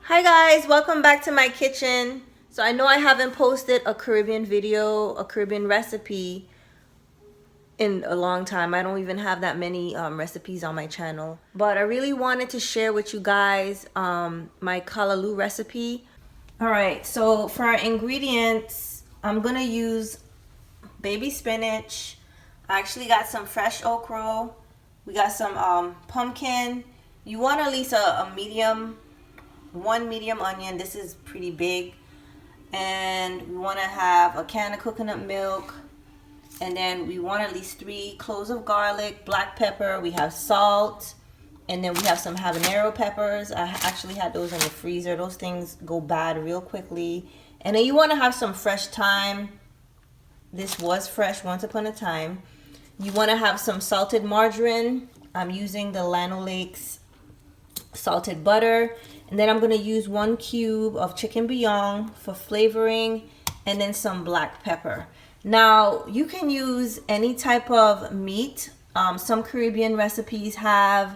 Hi guys, welcome back to my kitchen. So I know I haven't posted a Caribbean video, a Caribbean recipe in a long time. I don't even have that many recipes on my channel. But I really wanted to share with you guys my Callaloo recipe. Alright, so for our ingredients, I'm going to use baby spinach. I actually got some fresh okra. We got some pumpkin. You want at least a medium, one medium onion. This is pretty big. And we want to have a can of coconut milk. And then we want at least 3 cloves of garlic, black pepper. We have salt. And then we have some habanero peppers. I actually had those in the freezer. Those things go bad real quickly. And then you want to have some fresh thyme. This was fresh once upon a time. You want to have some salted margarine. I'm using the Lano Lakes salted butter. And then I'm going to use 1 cube of chicken bouillon for flavoring. And then some black pepper. Now, you can use any type of meat. Some Caribbean recipes have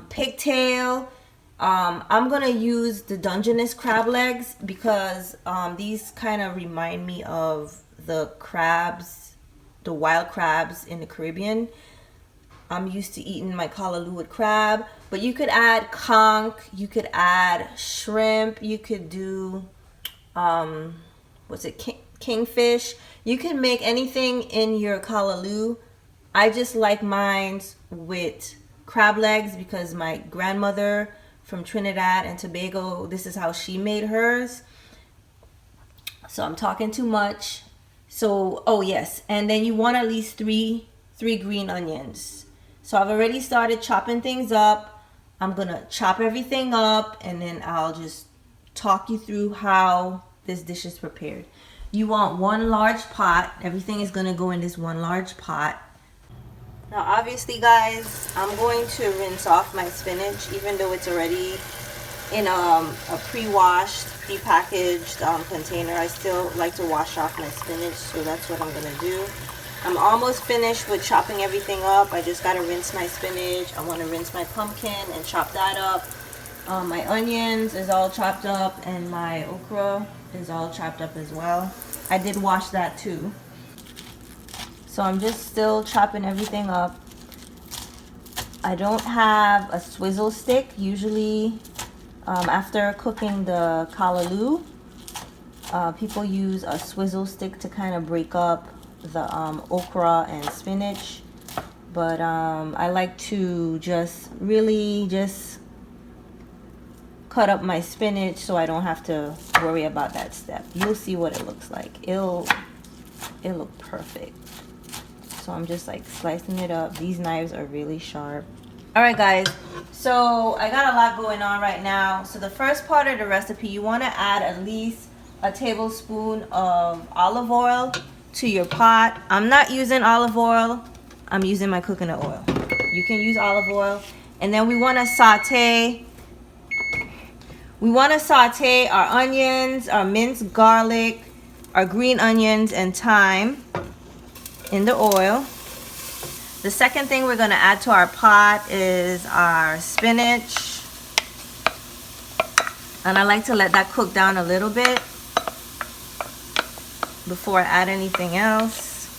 pigtail. I'm gonna use the Dungeness crab legs because these kind of remind me of the crabs, the wild crabs in the Caribbean. I'm used to eating my Callaloo with crab, but you could add conch, you could add shrimp, you could do kingfish. You can make anything in your Callaloo. I just like mine with crab legs because my grandmother from Trinidad and Tobago, this is how she made hers. So I'm talking too much. So, oh yes, and then you want at least three green onions. So I've already started chopping things up. I'm gonna chop everything up and then I'll just talk you through how this dish is prepared. You want 1 large pot. Everything is gonna go in this 1 large pot. Now obviously guys, I'm going to rinse off my spinach even though it's already in a pre-washed, pre-packaged container. I still like to wash off my spinach, so that's what I'm gonna do. I'm almost finished with chopping everything up. I just gotta rinse my spinach. I want to rinse my pumpkin and chop that up. My onions is all chopped up and my okra is all chopped up as well. I did wash that too. So I'm just still chopping everything up. I don't have a swizzle stick. Usually after cooking the Callaloo, people use a swizzle stick to kind of break up the okra and spinach. But I like to just cut up my spinach so I don't have to worry about that step. You'll see what it looks like. It'll look perfect. So I'm just like slicing it up. These knives are really sharp. Alright guys, so I got a lot going on right now. So the first part of the recipe, you want to add at least a tablespoon of olive oil to your pot. I'm not using olive oil. I'm using my coconut oil. You can use olive oil. And then we want to saute. We want to saute our onions, our minced garlic, our green onions and thyme in the oil. The second thing we're going to add to our pot is our spinach. And I like to let that cook down a little bit before I add anything else.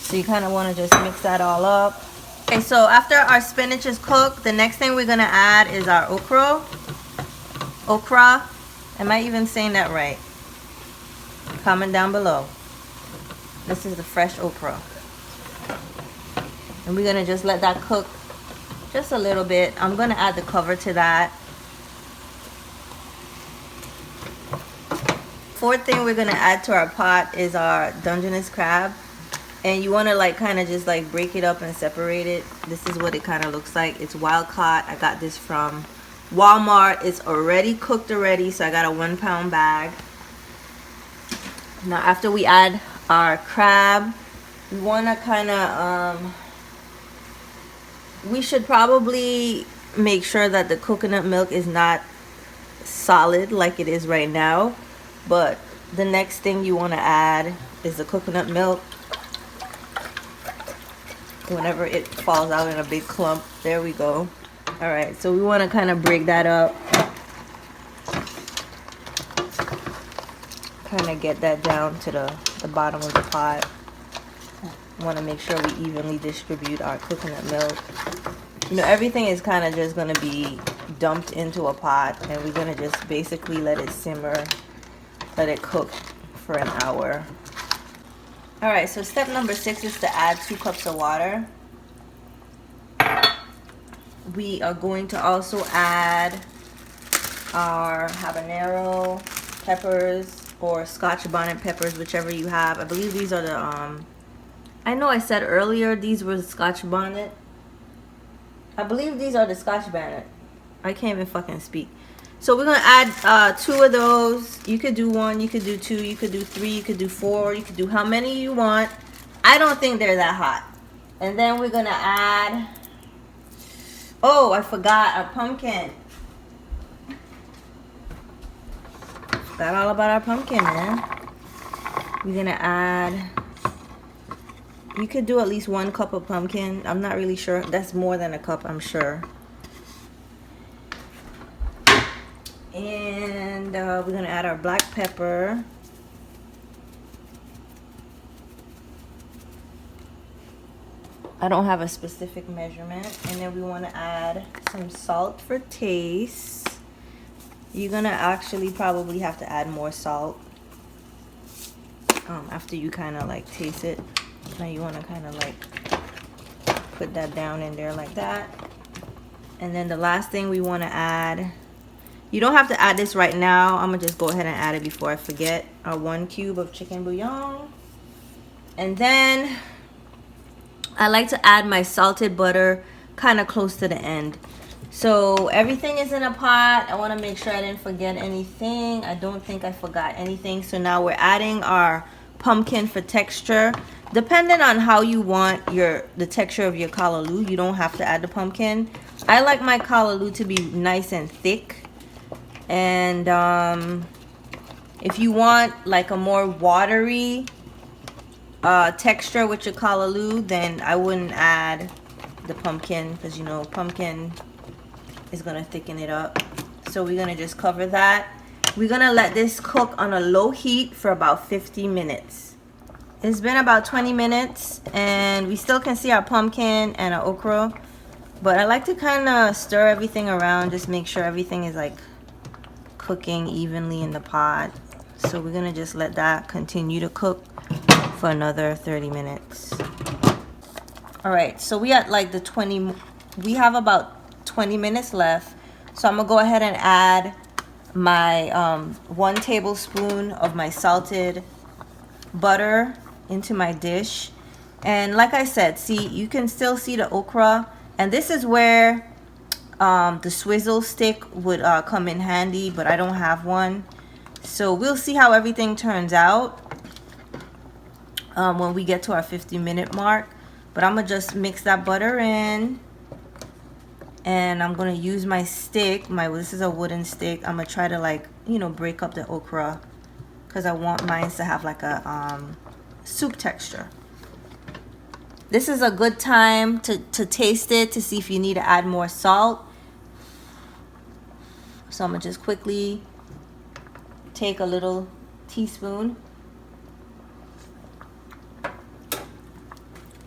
So you kind of want to just mix that all up. Okay, so after our spinach is cooked, the next thing we're going to add is our okra. Okra. Am I even saying that right? Comment down below. This is the fresh okra. And we're going to just let that cook just a little bit. I'm going to add the cover to that. Fourth thing we're going to add to our pot is our Dungeness crab. And you want to like kind of just like break it up and separate it. This is what it kind of looks like. It's wild caught. I got this from Walmart. It's already cooked already, so I got a 1-pound bag. Now after we add our crab, we want to kind of we should probably make sure that the coconut milk is not solid like it is right now. But the next thing you want to add is the coconut milk. Whenever it falls out in a big clump, there we go. All right, so we want to kind of break that up. kind of get that down to the bottom of the pot. Want to make sure we evenly distribute our coconut milk. You know, everything is kind of just going to be dumped into a pot, and we're going to just basically let it simmer, let it cook for an hour. All right, so step number 6 is to add 2 cups of water. We are going to also add our habanero peppers or Scothbonnet peppers, whichever you have. I believe these are the I know I said earlier these were Scothbonnet. I believe these are the Scothbonnet. I can't even fucking speak. So we're gonna add 2 of those. You could do 1, you could do 2, you could do 3, you could do 4, you could do how many you want. I don't think they're that hot. And then we're gonna add, oh, I forgot our pumpkin. Forgot all about our pumpkin, man. We're gonna add, you could do at least 1 cup of pumpkin. I'm not really sure. That's more than a cup, I'm sure. And we're gonna add our black pepper. I don't have a specific measurement. And then we want to add some salt for taste. You're gonna actually probably have to add more salt after you kind of like taste it. Now you want to kind of like put that down in there like that. And then the last thing we want to add, you don't have to add this right now. I'm gonna just go ahead and add it before I forget. Our 1 cube of chicken bouillon. And then I like to add my salted butter kind of close to the end. So everything is in a pot. I want to make sure I didn't forget anything. I don't think I forgot anything. So now we're adding our pumpkin for texture. Depending on how you want the texture of your callaloo, you don't have to add the pumpkin. I like my callaloo to be nice and thick. And if you want like a more watery texture with your callaloo, then I wouldn't add the pumpkin, because you know pumpkin is gonna thicken it up. So we're gonna just cover that. We're gonna let this cook on a low heat for about 50 minutes. It's been about 20 minutes and we still can see our pumpkin and our okra, but I like to kind of stir everything around, just make sure everything is like cooking evenly in the pot. So we're gonna just let that continue to cook for another 30 minutes. All right, so we at like we have about 20 minutes left. So I'm gonna go ahead and add my 1 tablespoon of my salted butter into my dish. And like I said, see, you can still see the okra, and this is where the swizzle stick would come in handy, but I don't have one. So we'll see how everything turns out when we get to our 50-minute mark. But I'm gonna just mix that butter in, and I'm gonna use my stick. This is a wooden stick. I'm gonna try to, like, you know, break up the okra, because I want mine to have like a soup texture. This is a good time to taste it, to see if you need to add more salt. So I'm gonna just quickly take a little teaspoon.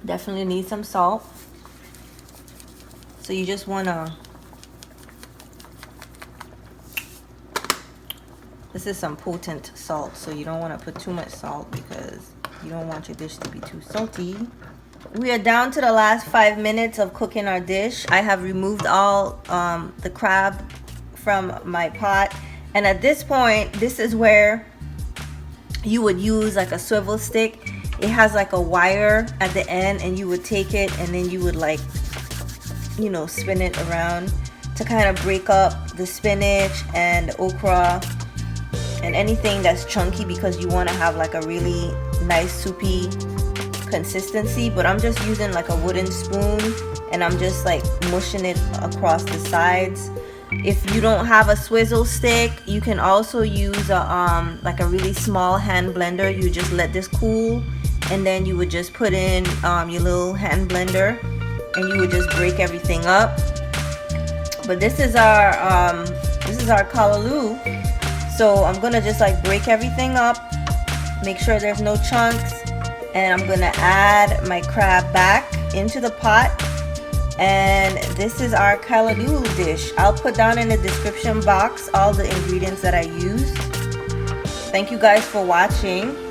Definitely need some salt. So you just wanna, this is some potent salt, so you don't want to put too much salt because you don't want your dish to be too salty. We are down to the last 5 minutes of cooking our dish. I have removed all the crab from my pot, and at this point, this is where you would use like a swivel stick. It has like a wire at the end, and you would take it and then you would, like, you know, spin it around to kind of break up the spinach and the okra and anything that's chunky, because you want to have like a really nice soupy consistency. But I'm just using like a wooden spoon, and I'm just like mushing it across the sides. If you don't have a swizzle stick, you can also use a like a really small hand blender. You just let this cool, and then you would just put in your little hand blender, and you would just break everything up. But this is our callaloo. So I'm gonna just like break everything up, make sure there's no chunks, and I'm gonna add my crab back into the pot. And this is our callaloo dish. I'll put down in the description box all the ingredients that I used. Thank you guys for watching.